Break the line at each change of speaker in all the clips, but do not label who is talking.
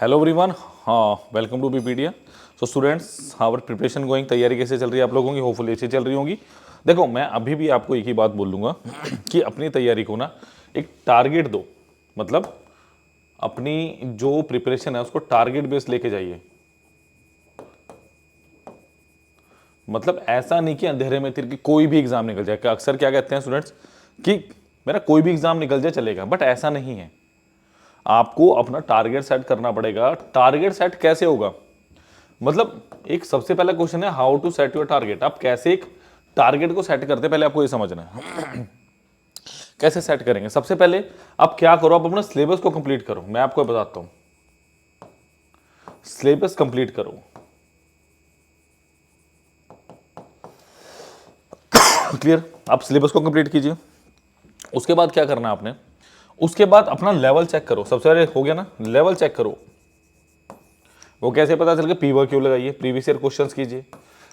Hello everyone, हाँ welcome to BPedia. So students, our preparation going, तैयारी कैसे चल रही है आप लोगों की? होपफुली अच्छी चल रही होगी। देखो, मैं अभी भी आपको एक ही बात बोल दूंगा कि अपनी तैयारी को ना एक टारगेट दो। मतलब अपनी जो प्रिपरेशन है उसको टारगेट बेस्ड लेके जाइए। मतलब ऐसा नहीं कि अंधेरे में तिर की कोई भी एग्जाम निकल जाए। अक्सर क्या कहते हैं स्टूडेंट्स कि मेरा कोई भी एग्जाम निकल जाए चलेगा, बट ऐसा नहीं है। आपको अपना टारगेट सेट करना पड़ेगा। टारगेट सेट कैसे होगा? मतलब एक सबसे पहला क्वेश्चन है how to set your target. आप कैसे एक टारगेट को सेट करते हैं, पहले आपको ये समझना है। कैसे सेट करेंगे? सबसे पहले आप क्या करो, आप अपना सिलेबस को कंप्लीट करो। मैं आपको बताता हूं, सिलेबस कंप्लीट करो। क्लियर? आप सिलेबस को कंप्लीट कीजिए। उसके बाद क्या करना है आपने? उसके बाद अपना लेवल चेक करो। सबसे पहले हो गया ना, लेवल चेक करो। वो कैसे पता चल गया? पीवर क्यों लगाइए, प्रीवियस ईयर क्वेश्चंस कीजिए।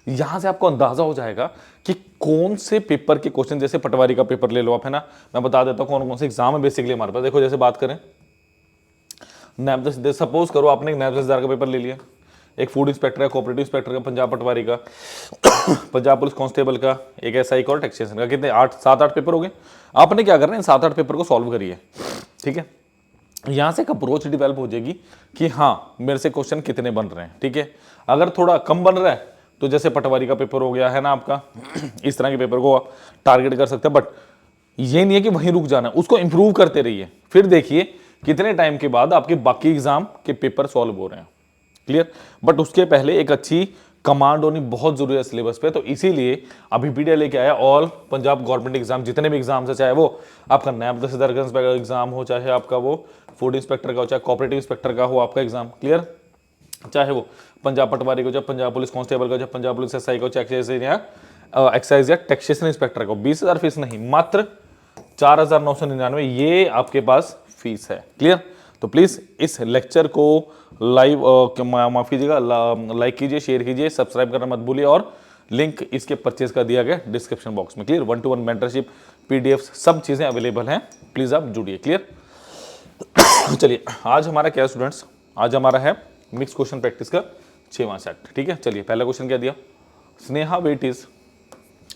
यहां से आपको अंदाजा हो जाएगा कि कौन से पेपर के क्वेश्चन, जैसे पटवारी का पेपर ले लो आप, है ना। मैं बता देता हूं कौन कौन से एग्जाम है बेसिकली हमारे पास। देखो, जैसे बात करें नैब, सपोज करो आपने एक नैब 10,000 का पेपर ले लिया, एक फूड इंस्पेक्टर का, कोऑपरेटिव इंस्पेक्टर का, पंजाब पटवारी का, पंजाब पुलिस कांस्टेबल का, एक एसआई का और टैक्सेशन का। कितने? 7-8 पेपर हो गए। आपने क्या करना है, इन 7-8 पेपर को सॉल्व करिए। ठीक है, यहां से एक अप्रोच डेवलप हो जाएगी कि हाँ मेरे से क्वेश्चन कितने बन रहे हैं। ठीक है, अगर थोड़ा कम बन रहा है तो जैसे पटवारी का पेपर हो गया है ना आपका, इस तरह के पेपर को टारगेट कर सकते हैं। बट ये नहीं है कि वहीं रुक जाना है, उसको इंप्रूव करते रहिए। फिर देखिए कितने टाइम के बाद आपके बाकी एग्जाम के पेपर सॉल्व हो रहे हैं। क्लियर? बट उसके पहले एक अच्छी कमांड होनी बहुत जरूरी है सिलेबस पे। तो इसीलिए अभी पीडीएफ लेके आया ऑल पंजाब गवर्नमेंट एग्जाम, जितने भी एग्जाम है, चाहे वो आपका नैब 10,000 का एग्जाम हो, चाहे आपका वो फूड इंस्पेक्टर का हो, चाहे कोऑपरेटिव इंस्पेक्टर का हो आपका एग्जाम। क्लियर? चाहे वो पंजाब पटवारी को, चाहे पंजाब पुलिस कांस्टेबल का, चाहे पंजाब पुलिस एसआई को, चाहे एक्साइज या टैक्सेशन इंस्पेक्टर को। 20,000 फीस नहीं, मात्र 4,999 ये आपके पास फीस है। क्लियर? तो प्लीज इस लेक्चर को लाइव माफ कीजिएगा, लाइक कीजिए, शेयर कीजिए, सब्सक्राइब करना मत भूलिए। और लिंक इसके परचेज का दिया गया डिस्क्रिप्शन बॉक्स में। क्लियर? 1-to-1 मेंटरशिप, पीडीएफ, सब चीजें अवेलेबल हैं। प्लीज आप जुड़िए। क्लियर? चलिए, आज हमारा क्या है स्टूडेंट्स? आज हमारा है मिक्स क्वेश्चन प्रैक्टिस का 6वां सेट। ठीक है, चलिए पहला क्वेश्चन क्या दिया? Sneha weight is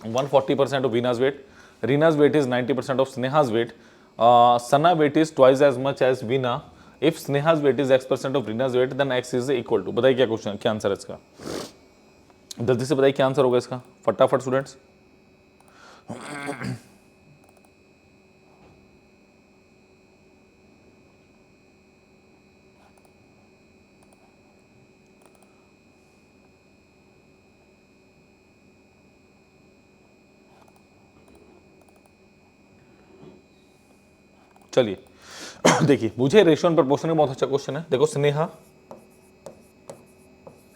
140% of Veena's weight. Rina's weight is 90% of Sneha's weight. Sana weight is twice as much as Veena. If Sneha's weight is X% of Rina's weight, then X is equal to. बताइए क्या question, क्या answer है इसका? जल्दी से बताइए क्या answer होगा इसका, फटाफट स्टूडेंट्स। चलिए देखिए, मुझे रेशियो एंड प्रोपोर्शन में बहुत अच्छा क्वेश्चन है। देखो,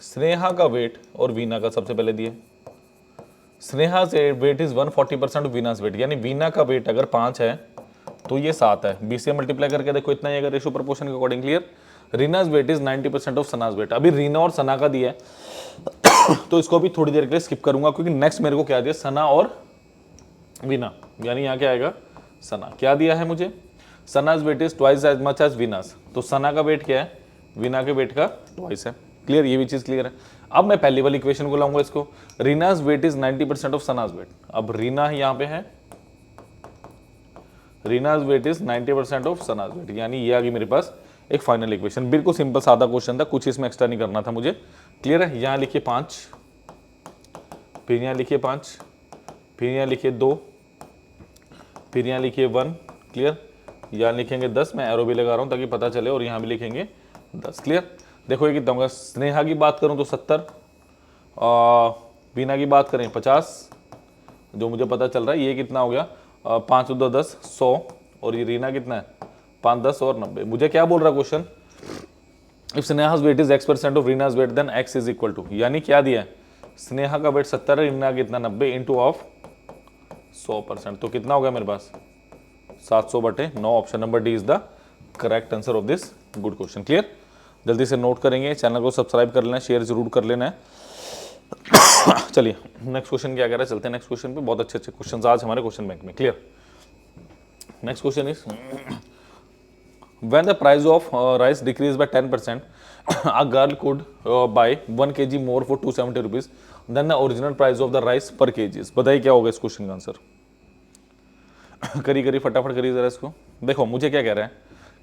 स्नेहा का वेट और वीना का सबसे पहले दिए। स्नेहा से वेट इज 140% ऑफ वीना's वेट, यानी वीना का वेट अगर 5 है तो ये 7 है। 20 से मल्टीप्लाई करके देखो, इतना ही अगर रेशियो प्रोपोर्शन के according. Clear? Reena's weight is 90% of Sana's weight. अभी रीना और सना का दिया है तो इसको भी थोड़ी देर के लिए स्किप करूंगा, क्योंकि नेक्स्ट मेरे को क्या दिया? सना और वीना, यानी यहाँ क्या आएगा? सना। क्या दिया है मुझे? Sana's weight is twice as much as Veena's. तो सना का वेट क्या है? वीना के वेट का ट्वाइस है। क्लियर? ये भी चीज क्लियर है। अब मैं पहली वाली इक्वेशन को लाऊंगा इसको। रीना's weight is 90% of Sana's wait. अब रीना यहाँ पे है, रीना's weight is 90% of Sana's wait, यानी ये आ गई मेरे पास एक फाइनल इक्वेशन। बिल्कुल सिंपल सादा क्वेश्चन था, कुछ इसमें एक्स्ट्रा नहीं करना था मुझे। क्लियर है? यहाँ लिखिए 5, फिर यहाँ लिखिए 5, फिर यहाँ लिखिए 2, फिर यहाँ लिखिए 1। क्लियर? यहाँ लिखेंगे 10, मैं एरो भी लगा रहा हूँ ताकि पता चले, और यहाँ भी लिखेंगे 10। क्लियर? देखो ये कितना होगा? स्नेहा की बात करूँ तो 70, बीना की बात करें 50, जो मुझे पता चल रहा है। ये कितना हो गया? 5 2 10 100, और ये रीना कितना है? 5 10 और 90। मुझे क्या बोल रहा है question? If Sneha's weight is X% of Reena's weight, then X is equal to, यानी क्या दिया है? स्नेहा का वेट 70 है, रीना कितना? 90 इंटू ऑफ 100%। तो कितना हो गया मेरे पास? 700/9। Option number D is the correct answer of this good question. Clear? जल्दी से नोट करेंगे, चैनल को सब्सक्राइब कर लेना, शेयर जरूर कर लेना है। चलिए नेक्स्ट क्वेश्चन क्या कह रहा है, चलते हैं नेक्स्ट क्वेश्चन पे। बहुत अच्छे अच्छे क्वेश्चन आज हमारे क्वेश्चन बैंक में। Clear? Next question is when the price of rice decrease by 10%, a girl could buy 1 kg more for 270 rupees than the original price of the rice per kg. बताइए क्या होगा इस question का answer? करी फटाफट करिए जरा इसको। देखो मुझे क्या कह रहा है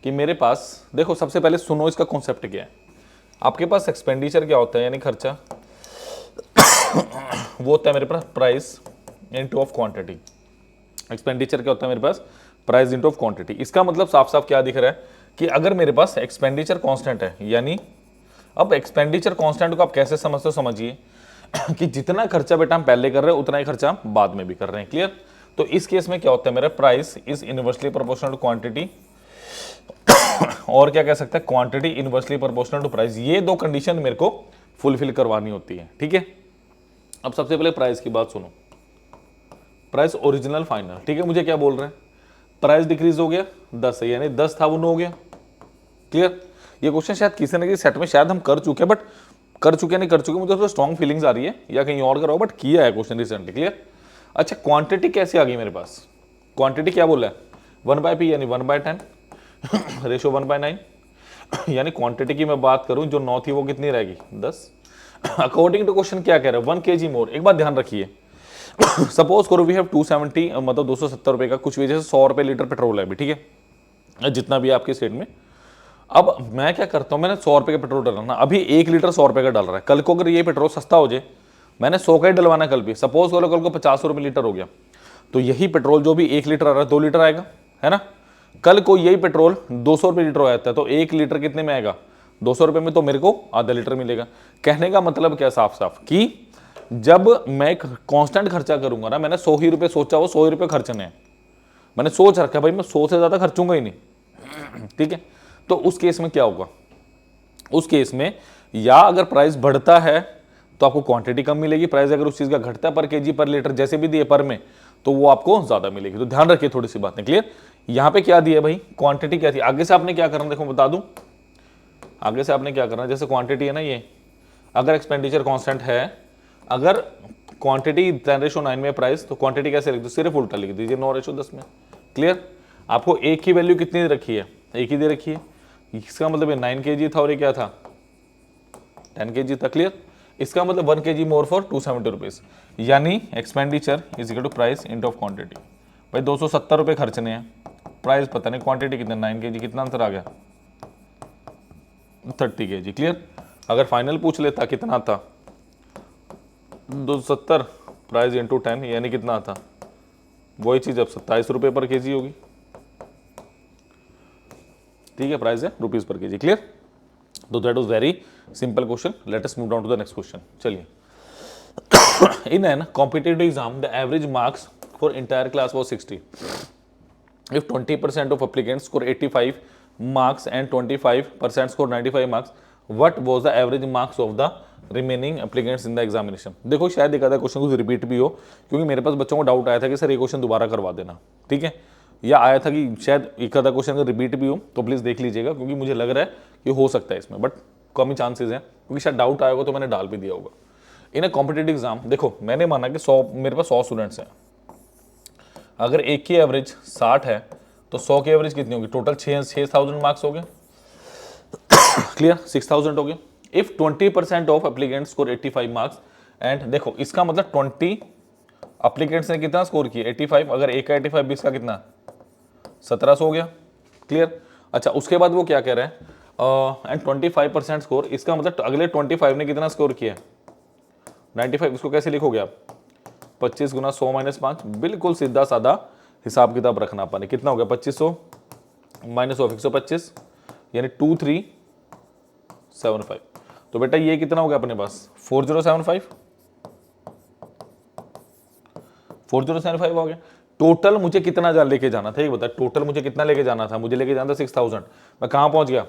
कि मेरे पास, देखो सबसे पहले सुनो इसका कॉन्सेप्ट क्या है। आपके पास एक्सपेंडिचर क्या होता है, यानी खर्चा, वो होता है मेरे पास price into of quantity. Expenditure क्या होता है मेरे पास? Price into of quantity. इसका मतलब साफ साफ क्या दिख रहा है कि अगर मेरे पास एक्सपेंडिचर कांस्टेंट है, यानी अब एक्सपेंडिचर कांस्टेंट को आप कैसे समझते हो, समझिए कि जितना खर्चा बेटा हम पहले कर रहे हैं उतना ही खर्चा बाद में भी कर रहे हैं। क्लियर? तो इस केस में क्या होता है, मेरा price is inversely proportional to quantity, और क्या कह सकते हैं, quantity inversely proportional to price. ये दो कंडीशन मेरे को फुलफिल करवानी होती है। ठीक है, अब सबसे पहले प्राइस की बात सुनो। प्राइस ओरिजिनल फाइनल, ठीक है, मुझे क्या बोल रहे हैं, प्राइस डिक्रीज हो गया 10 है, यानी 10 था वो 9 हो गया। क्लियर? ये क्वेश्चन शायद किसी न किसी सेट में शायद हम कर चुके हैं, बट कर चुके नहीं कर चुके मुझे थोड़ा स्ट्रॉन्ग फीलिंग्स आ रही है, या कहीं और करो, बट किया है क्वेश्चन रिसेंटली। क्लियर? अच्छा, क्वांटिटी कैसे आ गई मेरे पास? क्वांटिटी क्या बोला है, 1/p यानी 1/10 रेशो 1/9, यानी क्वांटिटी की मैं बात करूं जो 9 थी वो कितनी रहेगी, 10। अकॉर्डिंग टू क्वेश्चन क्या कह रहा है, 1 kg मोर। एक बात ध्यान रखिए, सपोज करो वी हैव 270, मतलब 270 रुपए का कुछ वजह से 100 रुपए लीटर पेट्रोल है अभी, ठीक है, जितना भी आपके स्टेट में। अब मैं क्या करता हूं, मैंने 100 रुपए का पेट्रोल डलवाना, अभी 1 लीटर 100 रुपए का डल रहा है। कल को अगर ये पेट्रोल सस्ता हो जाए, मैंने 100 का ही डलवाना कल भी, सपोज करो कल को 50 रुपए लीटर हो गया, तो यही पेट्रोल जो भी 1 लीटर आ रहा है 2 लीटर आएगा, है ना। कल को यही पेट्रोल 200 रुपए लीटर हो जाता है, तो 1 लीटर कितने में आएगा, 200 रुपए में, तो मेरे को आधा लीटर मिलेगा। कहने का मतलब क्या, साफ साफ कि जब मैं कांस्टेंट खर्चा करूंगा ना, मैंने 100 ही रुपए सोचा, वो 100 ही रुपए खर्चने हैं, मैंने सोच रखा भाई मैं 100 से ज्यादा खर्चूंगा ही नहीं। ठीक है, तो उस केस में क्या होगा, उस केस में या अगर प्राइस बढ़ता है तो आपको क्वांटिटी कम मिलेगी, प्राइस अगर उस चीज का घटता है पर केजी पर लीटर जैसे भी दिए पर में, तो वो आपको ज्यादा मिलेगी। तो ध्यान रखिए थोड़ी सी बातें। क्लियर? यहां पे क्या दिया भाई, क्वांटिटी क्या थी, आगे से आपने क्या करना, देखो बता दूं, आगे से आपने क्या करना, जैसे क्वांटिटी है ना ये, अगर एक्सपेंडिचर कांस्टेंट है, अगर क्वांटिटी 10:9 में प्राइस, तो क्वांटिटी कैसे लिख दो, सिर्फ उल्टा लिख दीजिए 9:10 में। क्लियर? आपको एक ही वैल्यू कितनी दे रखी है, एक ही दे रखी है, इसका मतलब ये 9 kg था और ये क्या था 10 kg था। क्लियर? इसका मतलब 1 kg मोर फॉर 270 रुपीज, यानी expenditure is equal to price into of quantity. भाई 270 रुपए खर्चने हैं, प्राइस पता नहीं, क्वांटिटी कितना 9 kg, कितना अंतर आ गया 30 kg। क्लियर? अगर फाइनल पूछ लेता कितना था 270 प्राइस इंटू 10, यानी कितना था, वही चीज अब 27 रुपए पर केजी होगी। ठीक है, प्राइस है रुपीज पर केजी। क्लियर? तो that was very simple question. Let us move down to the next question. चलिए, in an competitive exam the average marks for entire class was 60. If 20% of applicants score 85 marks and 25% score 95 marks, what was the average marks of the remaining applicants in the examination? देखो शायद एक आधा question कुछ repeat भी हो, क्योंकि मेरे पास बच्चों को डाउट आया था कि सर ये क्वेश्चन दोबारा करवा देना, ठीक है, या आया था कि शायद एक आधा क्वेश्चन अगर रिपीट भी हो तो प्लीज देख लीजिएगा, क्योंकि मुझे लग रहा है कि हो सकता है इसमें, बट कम ही चांसेस हैं, क्योंकि शायद डाउट आया होगा तो मैंने डाल भी दिया होगा। इन अ कॉम्पिटेटिव एग्जाम, देखो मैंने माना कि 100, मेरे पास 100 स्टूडेंट्स हैं, अगर एक की एवरेज 60 है तो 100 की एवरेज कितनी होगी, टोटल 6000 मार्क्स हो गए। क्लियर? 6000 हो गए। If 20% of applicants score 85 marks and, देखो इसका मतलब 20 एप्लीकेंट्स ने कितना स्कोर किया 85, अगर एक का 85 20 का कितना 1700 हो गया। क्लियर? अच्छा, उसके बाद वो क्या कह रहे हैं, एंड 25% स्कोर, इसका मतलब अगले 25 ने कितना स्कोर किया 95। इसको कैसे लिखोगे आप, 25 गुना 100 माइनस 5, बिल्कुल सीधा साधा हिसाब किताब रखना पाने, कितना हो गया 2500 माइनस 125, यानी 2375। तो बेटा ये कितना हो गया अपने पास 4075 हो गया। टोटल मुझे कितना लेके जाना था, ये बता, टोटल मुझे कितना लेके जाना था, मुझे लेके जाना था 6000, मैं कहां पहुंच गया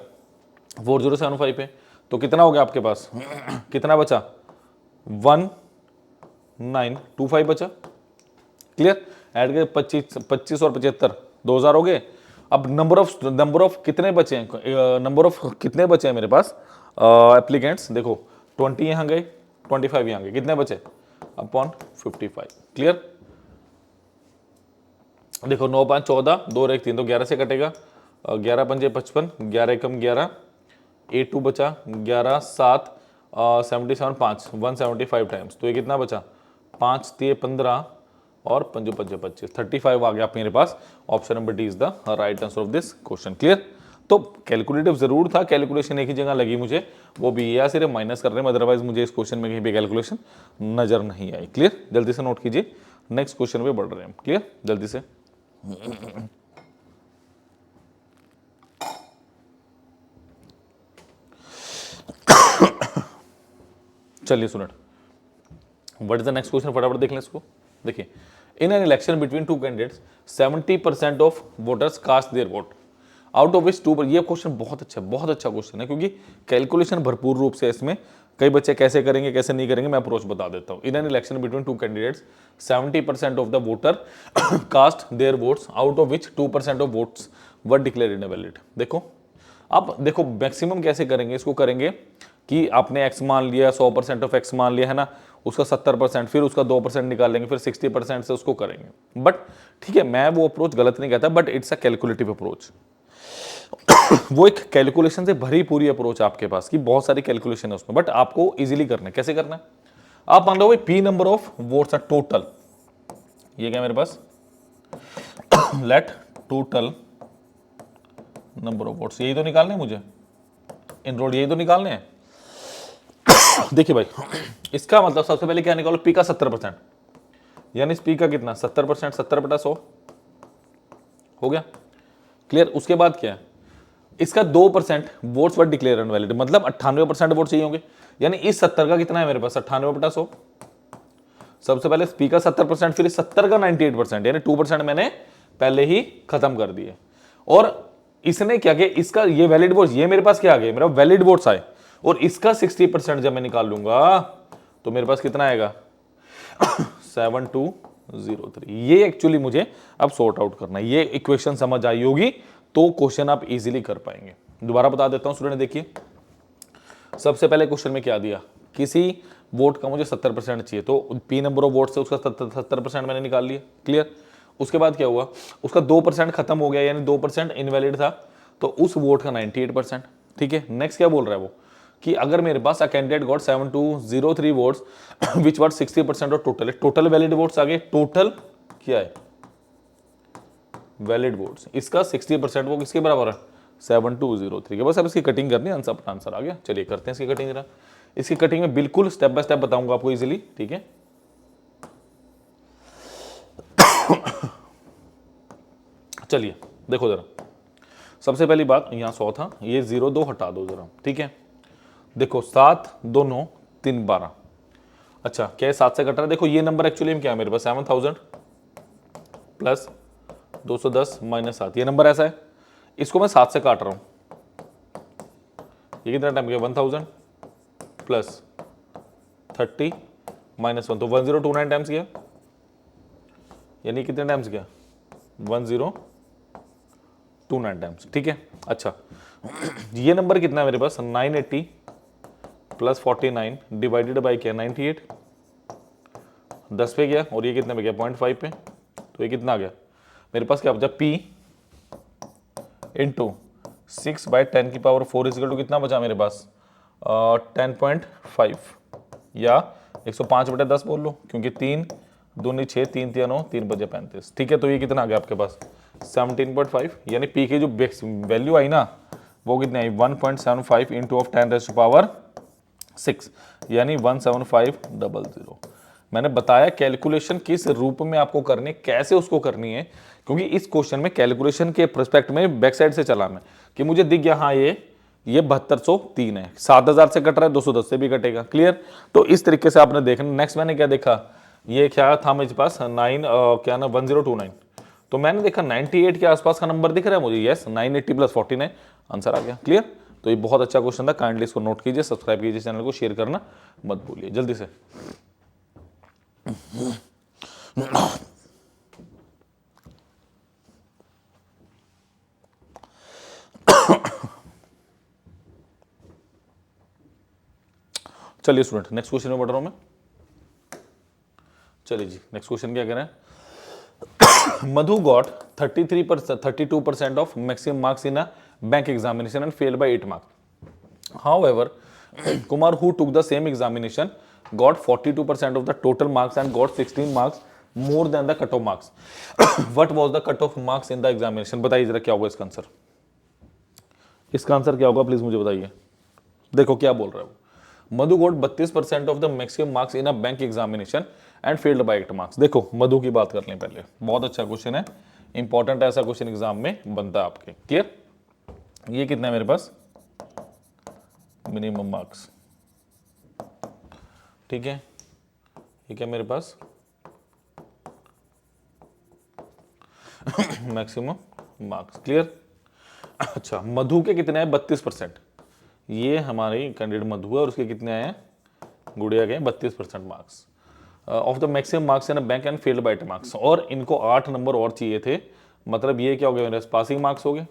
4075 पे, तो कितना हो गया आपके पास कितना बचा 1925 बचा। क्लियर? ऐड के 25 और 75 2000 हो गए। अब नंबर ऑफ कितने बचे हैं, नंबर ऑफ कितने बचे हैं मेरे पास एप्लीकेंट्स, देखो 20 यहां गए 25 यहां गए, कितने बचे अपॉन 55। क्लियर? देखो 9 5 14 2 और 1 3, तो 11 से कटेगा, 11 पंजे 55, 11 एकम 11, 8 2 बचा 11 7 77 5 175 टाइम्स, तो ये कितना बचा 5 3 15 और 5 5 25 35 आ गया मेरे पास। Option number D is the right answer of this question. Clear. तो कैलकुलेटिव जरूर था, कैलकुलेशन एक ही जगह लगी मुझे, वो भी या सिर्फ माइनस कर रहे हैं, अदरवाइज मुझे इस क्वेश्चन में कहीं भी कैलकुलेशन नजर नहीं आई। क्लियर, जल्दी से नोट कीजिए, नेक्स्ट क्वेश्चन पे बढ़ रहे हैं। क्लियर, जल्दी से। चलिए सुनट, what is the next question, फटाफट देख लें इसको। देखिए, in an election between two candidates 70% of voters cast their vote out of which two. ये क्वेश्चन बहुत अच्छा क्वेश्चन है, क्योंकि कैलकुलेशन भरपूर रूप से इसमें, कई बच्चे कैसे करेंगे कैसे नहीं करेंगे, मैं अप्रोच बता देता हूं। In an election between two candidates 70% of the voter cast their votes out of which 2% of votes were declared invalid. देखो, अब देखो मैक्सिमम कैसे करेंगे इसको, करेंगे कि आपने x मान लिया, 100% ऑफ x मान लिया है ना, उसका 70%, फिर उसका 2% निकालेंगे, फिर 60% से उसको करेंगे। बट ठीक है, मैं वो अप्रोच गलत नहीं कहता, but it's a calculative approach. वो एक कैलकुलेशन से भरी पूरी अप्रोच आपके पास की, बहुत सारी कैलकुलेशन है उसमें, बट आपको इजीली करना है। कैसे करना है, आप मान लो भाई पी नंबर ऑफ वोट्स है टोटल, ये क्या मेरे पास, let total number of votes, यही तो निकालने हैं मुझे, इन रोड यही तो निकालने हैं। देखिए भाई, इसका मतलब सबसे पहले क्या निकालो, पी का 70%, यानी इस पी का कितना 70%, 70/100 हो गया। क्लियर। उसके बाद क्या है, इसका 2% वोट्स वर डिक्लेयर अनवैलिड, मतलब 98% वोट चाहिए होंगे, यानी इस 70 का कितना है मेरे पास 98/100। सबसे पहले पी का 70%, फिर 70 का 98%, यानी 2% मैंने पहले ही खत्म कर दिए। और इसने क्या किया, इसका ये वैलिड वोट्स, ये मेरे पास क्या आ गया, मेरा वैलिड वोट्स आए, और इसका 60% जब मैं निकाल लूंगा तो मेरे पास कितना आएगा 7203। ये एक्चुअली मुझे अब सॉर्ट आउट करना है, ये इक्वेशन समझ आई होगी तो क्वेश्चन आप इजीली कर पाएंगे। दोबारा बता देता हूं स्टूडेंट, देखिए सबसे पहले क्वेश्चन में क्या दिया, किसी वोट का मुझे 70% चाहिए, तो पी नंबर ऑफ वोट से उसका 70% मैंने निकाल लिया। क्लियर। उसके बाद क्या हुआ, उसका 2% खत्म हो गया, यानी 2% इनवैलिड था, तो उस वोट का 98%। ठीक है। नेक्स्ट क्या बोल रहा है वो, कि अगर मेरे पास a candidate got 7203 votes which were 60% of total, total valid votes आ गए, टोटल क्या है वैलिड वोट्स, इसका 60% वो किसके बराबर है 7203 के। बस अब इसकी कटिंग करनी है, आंसर आ गया। चलिए करते हैं इसकी कटिंग जरा। इसकी कटिंग में बिल्कुल स्टेप बाय स्टेप बताऊंगा आपको इजीली। ठीक है, चलिए देखो जरा, सबसे पहली बात, यहां 100 था, ये 0 2 हटा दो जरा। ठीक है, देखो 7 2 9 3 12, अच्छा क्या है 7 से कट रहा है, देखो ये नंबर एक्चुअली में क्या है मेरे पास 7000 प्लस 210 माइनस 7, ये नंबर ऐसा है, इसको मैं 7 से काट रहा हूं, ये कितना टाइम गया 1000 प्लस 30 माइनस 1, तो 1029 टाइम्स गया, यानी कितने टाइम्स गया 1029 टाइम्स। ठीक है, अच्छा ये नंबर कितना है मेरे पास 980 प्लस 49 डिवाइडेड बाई क्या 98, 10 पे गया, और ये कितने पे गया 0.5 पे, तो ये कितना आ गया मेरे पास क्या बचा P इंटू 6/10⁴ इजिकल टू कितना बचा मेरे पास 10.5 या 105/10 बोल लो, क्योंकि 3 दूनी 6 3 3 9 3 बजे 35। ठीक है, तो ये कितना आ गया आपके पास 17.5, यानी P की जो वैल्यू आई ना वो कितनी आई 1.75 इंटू ऑफ 10⁻6, यानी 17500। मैंने बताया कैलकुलेशन किस रूप में आपको करनी है, कैसे उसको करनी है, क्योंकि इस क्वेश्चन में कैलकुलेशन के प्रोस्पेक्ट में बैक साइड से चला मैं, कि मुझे दिख गया हाँ ये 7203 है, 7000 से कट रहा है 210 से भी कटेगा। क्लियर। तो इस तरीके से आपने देखना। नेक्स्ट मैंने क्या देखा, ये क्या था मेरे पास 1029, तो मैंने देखा 98 के आसपास का नंबर दिख रहा है मुझे, यस 980 प्लस 49 आंसर आ गया। क्लियर। तो ये बहुत अच्छा क्वेश्चन था, काइंडली इसको नोट कीजिए, सब्सक्राइब कीजिए चैनल को, शेयर करना मत भूलिए जल्दी से। चलिए स्टूडेंट, नेक्स्ट क्वेश्चन में बढ़ रहा हूं मैं। चलिए जी, नेक्स्ट क्वेश्चन क्या कह रहे हैं, Madhu got 32% of maximum marks in a bank examination and failed by 8 marks. However, Kumar, who took the same examination, got 42% of the total marks and got 16 marks more than the cutoff marks. What was the cutoff marks in the examination? बताइए जरा क्या होगा इसका answer, इसका answer क्या होगा please मुझे बताइए। देखो क्या बोल रहा है वो, मधु got 32% of the maximum marks in a bank examination and failed by 8 marks। देखो मधु की बात कर लें पहले, बहुत अच्छा क्वेश्चन है, इंपॉर्टेंट ऐसा क्वेश्चन एग्जाम में बनता है आपके। क्लियर, ये कितना है मेरे पास, मिनिमम मार्क्स, ठीक है, ये क्या मेरे पास मैक्सिमम मार्क्स। क्लियर, अच्छा मधु के कितने हैं, 32%, ये हमारी कैंडिडेट मधु है और उसके कितने आए हैं, गुड़िया के 32% marks of the maximum marks in bank and failed by 8 marks, और इनको 8 नंबर और चाहिए थे, मतलब ये क्या हो गया मेरे पास, पासिंग मार्क्स हो गए,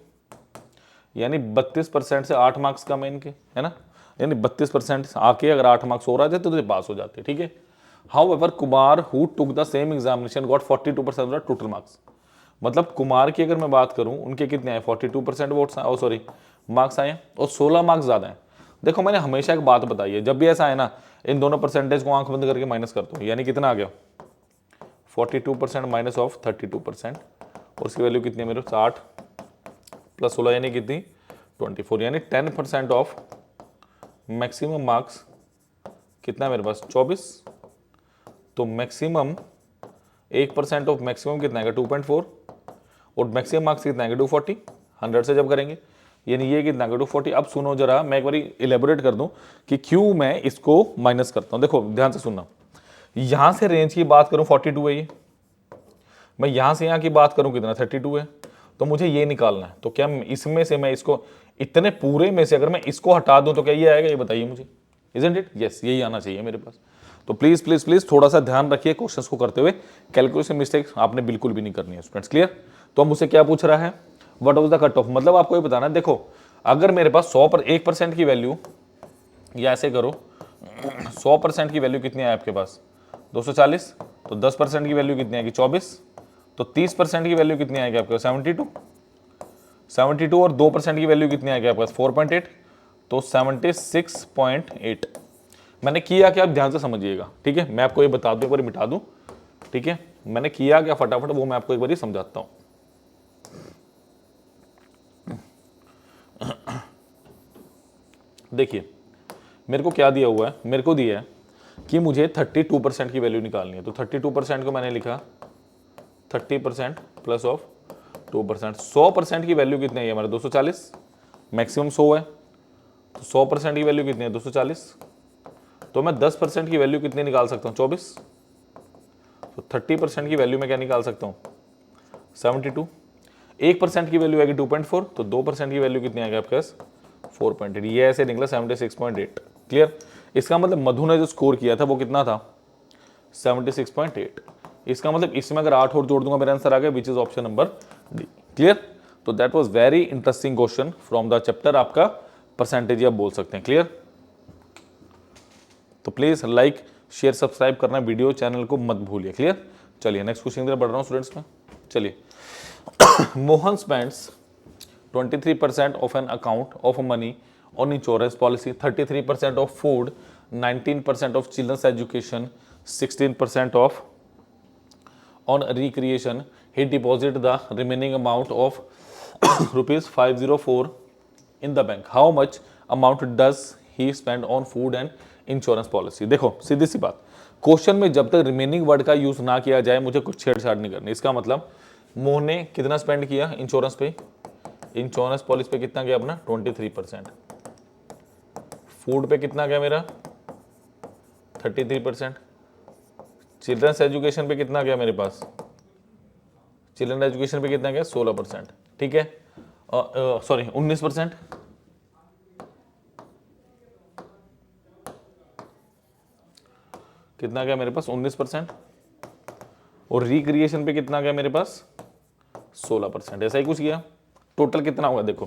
यानी 32% से 8 मार्क्स कम है इनके, है ना, यानी 32% आके अगर 8 मार्क्स और आ जाते तो पास हो जाते। ठीक है, how ever Kumar who took the same examination got 42% of the total marks, मतलब कुमार की अगर मैं बात करूं उनके कितने आए, 42% वोट्स आए, सॉरी मार्क्स आए और 16 मार्क्स ज़्यादा हैं। देखो मैंने हमेशा एक बात बताई है, जब भी ऐसा है ना, इन दोनों परसेंटेज को आंख बंद करके माइनस कर दो, यानी कितना आ गया 42% माइनस ऑफ 32%, और उसकी वैल्यू कितनी है मेरे 60 प्लस 16 यानी कितनी 24, यानी 10% ऑफ मैक्सिमम मार्क्स कितना है मेरे पास 24, तो मैक्सिमम 1% ऑफ मैक्सिमम कितना है 2.4, और मैक्सिमम मार्क्स कितना है 240, 100 से जब करेंगे यानी ये कितना है 240। अब सुनो जरा, मैं एक बार इलेबोरेट कर दूं कि क्यों मैं इसको माइनस करता हूं। देखो ध्यान से सुनना, यहां से रेंज की बात करूं 42 है ये, मैं यहां से यहां की बात करूं कितना 32 है, तो मुझे ये निकालना है, तो क्या इसमें से मैं इसको इतने पूरे में से अगर मैं इसको हटा दूं तो क्या ये आएगा, ये बताइए मुझे, इजंट इट, यस यही आना चाहिए मेरे पास। तो प्लीज प्लीज प्लीज थोड़ा सा ध्यान रखिए क्वेश्चंस को करते हुए, कैलकुलेशन मिस्टेक्स आपने बिल्कुल भी नहीं करनी है स्टूडेंट्स। क्लियर, तो हम मुझसे क्या पूछ रहा है, what was the cut off, मतलब आपको ये बताना है। देखो अगर मेरे पास 1% की वैल्यू, या ऐसे करो 100% की वैल्यू कितनी है आपके पास 240, तो 10% की वैल्यू कितनी आएगी 24, तो 30% की वैल्यू कितनी आएगी आपके पास 72 और 2% की वैल्यू कितनी आएगी आपके पास 4.8, तो 76.8। मैंने किया क्या, आप ध्यान से समझिएगा, ठीक है, मैं आपको ये बता दूं, एक बार मिटा दूं, ठीक है, मैंने किया क्या फटाफट वो मैं आपको एक बार समझाता हूं। देखिए मेरे को क्या दिया हुआ है, मेरे को दिया है कि मुझे 32% की वैल्यू निकालनी है, तो 32% को मैंने लिखा 30% प्लस ऑफ 2%। 100% की वैल्यू कितनी है हमारा 240, मैक्सिमम 100 है, तो 100% की वैल्यू कितनी है 240, तो मैं 10% की वैल्यू कितनी निकाल सकता हूँ 24, तो 30% की वैल्यू में क्या निकाल सकता हूँ 72, 1% की वैल्यू आएगी 2.4, तो 2% की वैल्यू कितनी आएगी आपके पास 4.8, ये ऐसे निकला 76.8। क्लियर, इसका मतलब मधु ने जो स्कोर किया था वो कितना था 76.8, इसका मतलब इसमें अगर 8 और जोड़ दूंगा मेरा आंसर आ गया, which is option number D. Clear, तो that was very interesting question from the chapter, आपका परसेंटेज आप बोल सकते हैं। क्लियर, तो प्लीज लाइक शेयर सब्सक्राइब करना, वीडियो चैनल को मत भूलिए। क्लियर, चलिए नेक्स्ट क्वेश्चन की तरफ बढ़ रहा हूँ स्टूडेंट्स में। चलिए Mohan spends 23% of an account of money on insurance policy, 33% of food, 19% of children's education, 16% of on recreation. He deposited the remaining amount of rupees 504 in the bank. How much amount does he spend on food and insurance policy? देखो सीधी सी बात, question में जब तक remaining word का use ना किया जाए मुझे कुछ छेड़छाड़ नहीं करनी। इसका मतलब मोहन ने कितना स्पेंड किया इंश्योरेंस पे, इंश्योरेंस पॉलिसी पे कितना गया अपना 23%, फूड पे कितना गया मेरा 33%, चिल्ड्रंस एजुकेशन पे कितना गया मेरे पास, चिल्ड्रन एजुकेशन पे कितना गया 16%, ठीक है, सॉरी 19%, कितना गया मेरे पास 19%, और रिक्रिएशन पे कितना गया मेरे पास 16%, ऐसा ही कुछ गया। टोटल कितना होगा देखो,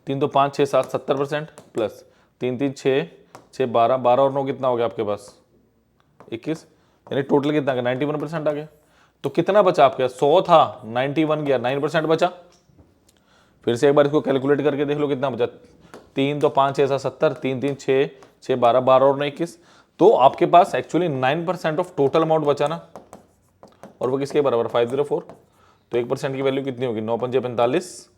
3 तो 5 6 7 70% प्लस 3 3 6 6 12 12 और 9 कितना हो गया आपके पास 21, यानी टोटल कितना गया 91% आ गया। तो कितना बचा आपके 100 था 91 गया 9% बचा। फिर से एक बार इसको कैलकुलेट करके देख लो कितना बचा, 3 तो 5 6 70, 3 3 6 6 12 12 और 21, तो आपके पास एक्चुअली 9% ऑफ टोटल अमाउंट बचा ना, और वो किसके बराबर 504। तो 1% की वैल्यू कितनी होगी 9 पंजे 45,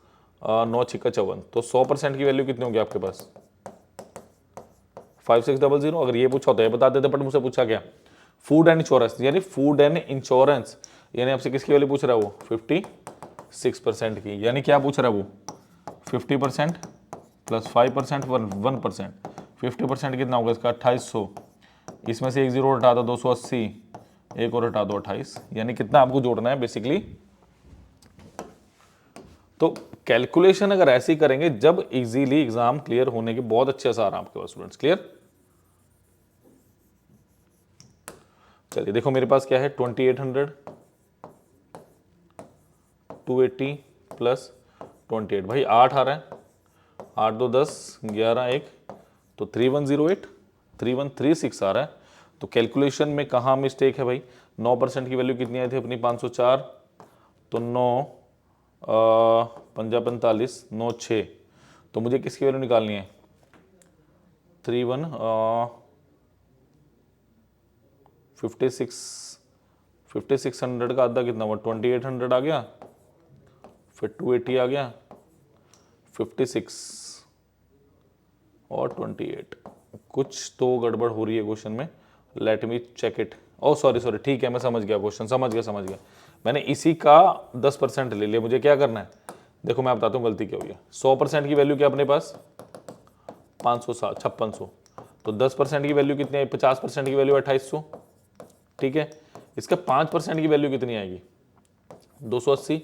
9 छिक्का 54, तो 100% की वैल्यू कितनी होगी आपके पास 5600। अगर ये पूछा होता है बता देते, बट मुझसे पूछा क्या फूड एंड इंश्योरेंस, यानी फूड एंड इंश्योरेंस, यानी आपसे किसकी वैल्यू पूछ रहा है वो 56% की, यानी क्या पूछ रहा है वो 50% प्लस 5% 1%। 50% कितना होगा इसका 2800, इसमें से एक जीरो हटा दो 280, एक और हटा दो 28, यानी कितना आपको जोड़ना है बेसिकली। तो कैलकुलेशन अगर ऐसी करेंगे जब इजीली एग्जाम क्लियर होने के बहुत अच्छे आसार हैं आपके पास स्टूडेंट्स। क्लियर, चलिए देखो मेरे पास क्या है 2800 280 प्लस 28, भाई 8 आ रहा है, 8 2 10 11 1, तो 3108 3136 आ रहा है। तो कैलकुलेशन में कहाँ मिस्टेक है भाई, 9% की वैल्यू कितनी आई थी अपनी 504, तो 9 पंजा 45 9 6, तो मुझे किसकी वैल्यू निकालनी है 5600 का आधा कितना हुआ 2800 आ गया, फिर 280 आ गया, 56 और 28, कुछ तो गड़बड़ हो रही है क्वेश्चन में, let me check it. Oh sorry ठीक है, मैं समझ गया क्वेश्चन, समझ गया, मैंने इसी का 10% ले लिया। मुझे क्या करना है देखो मैं बताता हूँ गलती क्या हुई है। 100% की वैल्यू क्या अपने पास 5600, तो 10% की वैल्यू कितनी है 50% की वैल्यू 2800, ठीक है। इसका 5% की वैल्यू कितनी आएगी 280,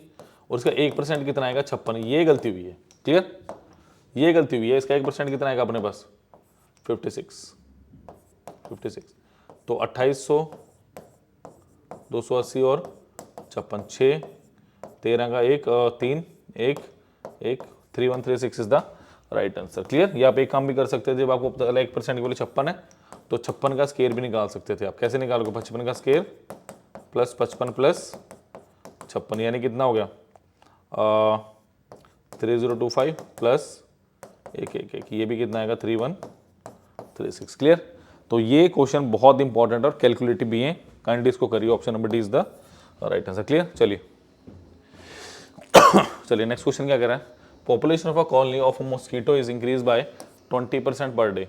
और इसका 1% कितना आएगा 56, ये गलती हुई है। क्लियर, ये गलती हुई है। इसका 1% कितना आएगा अपने पास 56, तो 2800 280 और 56 6 13 का 1 3 1 1 3136 is the right answer. Clear, ये आप एक काम भी कर सकते थे, जब आपको पता चला 1% की वैल्यू 56 है तो 56 का स्केयर भी निकाल सकते थे आप। कैसे निकालोगे 55 का स्केयर प्लस 55 प्लस 56, यानी कितना हो गया 3025 प्लस 111, ये भी कितना आएगा 3136। क्लियर, तो ये क्वेश्चन बहुत इंपॉर्टेंट और कैलकुलेटिव भी है, काइंडली इसको करिए, option number D is the right answer. Clear, चलिए नेक्स्ट क्वेश्चन क्या कह रहा है, population of a colony of a mosquito is increase by 20% per day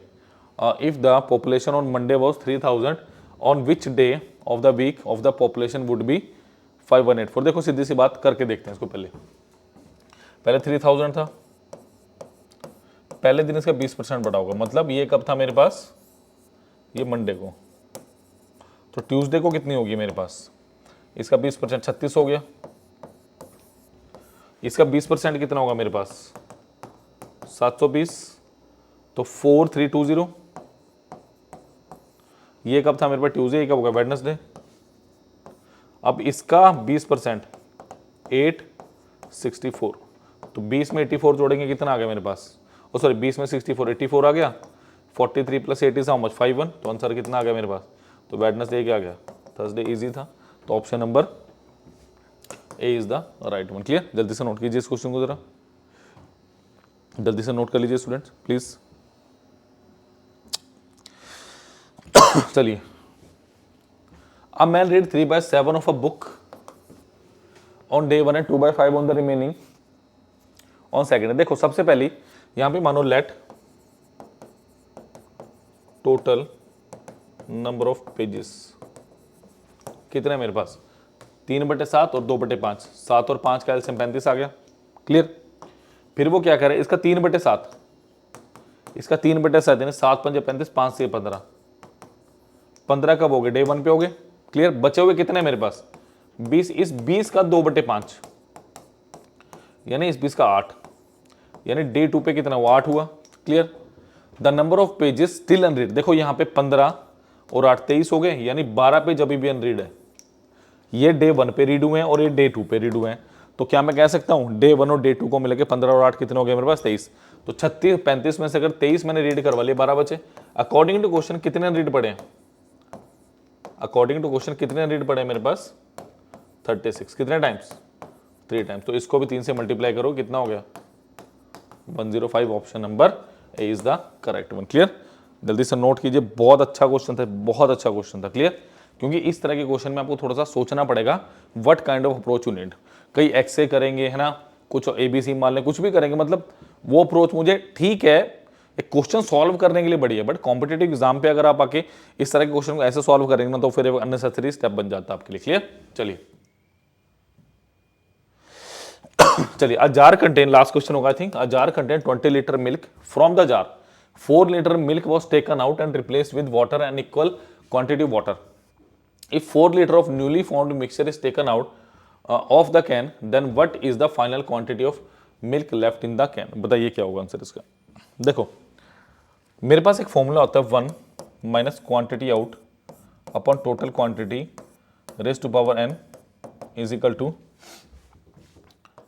if the population on Monday was 3000, on which day of the week of the population would be 5184। देखो सीधी सी बात करके देखते हैं इसको, पहले 3000 था, पहले दिन इसका 20% बढ़ा होगा, मतलब ये कब था मेरे पास ये मंडे को, तो ट्यूसडे को कितनी होगी मेरे पास इसका 20% 36 हो गया, इसका 20% कितना होगा मेरे पास 720, तो 4320, ये कब था मेरे पास ट्यूसडे, ये कब होगा वेडनेसडे। अब इसका 20% 864, तो 20 में 84 जोड़ेंगे कितना आ गया मेरे पास, ओ सॉरी 20 में 64 84 आ गया, 43 प्लस 80 हाउ मच 51, तो आंसर कितना आ गया मेरे पास, तो वेडनेसडे क्या आ गया थर्सडे, इजी था, तो option number A is the right one. Clear, जल्दी से नोट कीजिए इस क्वेश्चन को, जरा जल्दी से नोट कर लीजिए स्टूडेंट्स प्लीज। चलिए, a man read 3/7 of a book on day 1 and 2/5 on the remaining on second. देखो सबसे पहले यहां पे मानो late total number of pages कितने हैं मेरे पास 3/7 और 2/5, 7 और 5 का एलसीएम 35 आ गया। क्लियर, फिर वो क्या करे इसका 3/7, इसका 3/7 यानी 7 पंजे 35, 5 से 15, 15 कब हो गए डे 1 पे हो गए। क्लियर, बचे हुए कितने मेरे पास 20, इस 20 का 2/5 यानी इस 20 का 8, यानी डे 2 पे कितना हुआ 8 हुआ। Clear, the number of pages still unread, देखो यहां पे 15 और 8 23 हो गए, यानी 12 पेज अभी भी अनरीड है। ये डे 1 पे रीड हुए हैं और ये डे 2 पे रीड हुए हैं, तो क्या मैं कह सकता हूं डे 1 और डे 2 को मिलकर 15 और 8 कितने हो गए मेरे पास 23, तो 36 35 में से अगर 23 मैंने रीड करवा लिए 12 बचे। अकॉर्डिंग टू क्वेश्चन कितने रीड पड़े हैं, अकॉर्डिंग टू क्वेश्चन कितने रीड पड़े मेरे पास 36, कितने टाइम्स 3 टाइम्स, तो इसको भी 3 से मल्टीप्लाई करो कितना हो गया 105, option number A is the correct one. Clear, जल्दी से नोट कीजिए, बहुत अच्छा क्वेश्चन था, बहुत अच्छा क्वेश्चन था। क्लियर, क्योंकि इस तरह के क्वेश्चन में आपको थोड़ा सा सोचना पड़ेगा what kind of approach you need. कई एक्स से करेंगे, है ना, कुछ एबीसी मान लें, कुछ भी करेंगे, मतलब वो अप्रोच मुझे ठीक है एक क्वेश्चन सॉल्व करने के लिए बढ़िया, बट कॉम्पिटेटिव एग्जाम पे अगर आप आके इस तरह के क्वेश्चन को ऐसे सॉल्व करेंगे ना तो फिर अननेसेसरी स्टेप बन जाता है आपके लिए। क्लियर, चलिए चलिए, a jar contain, last question होगा I think, a jar contain 20 litre milk from the jar, 4 litre milk was taken out and replaced with water and equal quantity of water. If 4 liter of newly formed mixture is taken out of the can, then what is the final quantity of milk left in the can? बताइए क्या होगा answer इसका। देखो मेरे पास एक formula होता है 1 minus quantity out upon total quantity raise to power n is equal to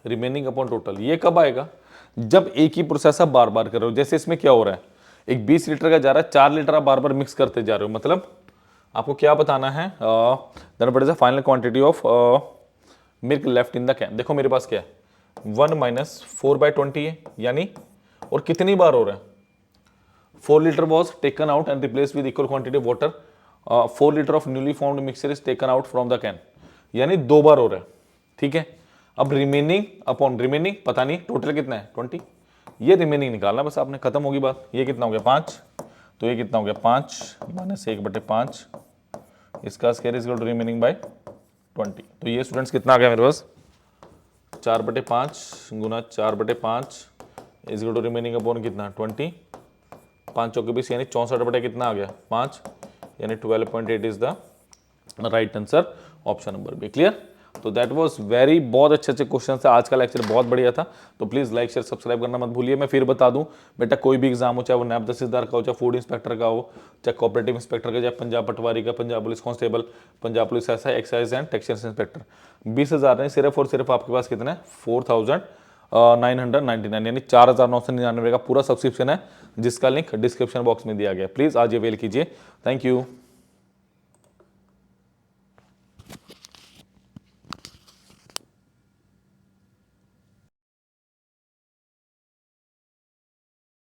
remaining upon total. ये कब आएगा? जब एक ही प्रोसेस आप बार बार कर रहे हो। जैसे इसमें क्या हो रहा है, एक 20 लीटर का जा रहा है, 4 लीटर आप बार बार मिक्स करते जा रहे हो, मतलब आपको क्या बताना है, then what is the final quantity of milk left in the can. देखो मेरे पास क्या है, 1 माइनस 4/20 है, यानी और कितनी बार हो रहा है, 4 litre was taken out and replace with equal quantity of water, 4 litre of newly formed mixture is taken out from the can, यानी 2 बार हो रहा है। ठीक है, अब रिमेनिंग अपॉन रिमेनिंग पता नहीं टोटल कितना है 20, ये रिमेनिंग निकालना बस आपने, खत्म होगी बात। ये कितना हो गया 5, तो ये कितना हो गया 5 माइनस 1/5, इसका square is equal to remaining by 20। तो ये स्टूडेंट्स कितना आ गया मेरे पास, 4/5 गुना 4/5 is equal to remaining upon कितना 20, 5 चौके 20 यानी 64 कितना आ गया 5, यानी 12.8 is the right answer, option number B. Clear, तो दैट वाज वेरी, बहुत अच्छे क्वेश्चन है। आज का लेक्चर बहुत बढ़िया था, तो प्लीज़ लाइक शेयर सब्सक्राइब करना मत भूलिए। मैं फिर बता दूं बेटा, कोई भी एग्जाम हो, चाहे वो नैब तहसीलदार का हो, चाहे फूड इंस्पेक्टर का हो, चाहे कोऑपरेटिव इंस्पेक्टर का, चाहे पंजाब पटवारी का, Punjab police constable, Punjab police SI, excise and taxation inspector, 20,000 नहीं, सिर्फ और सिर्फ आपके पास कितना है 4,999, यानी 4,999 का पूरा सब्सक्रिप्शन है, जिसका लिंक डिस्क्रिप्शन बॉक्स में दिया गया। प्लीज़ आज अवेल कीजिए। Thank you.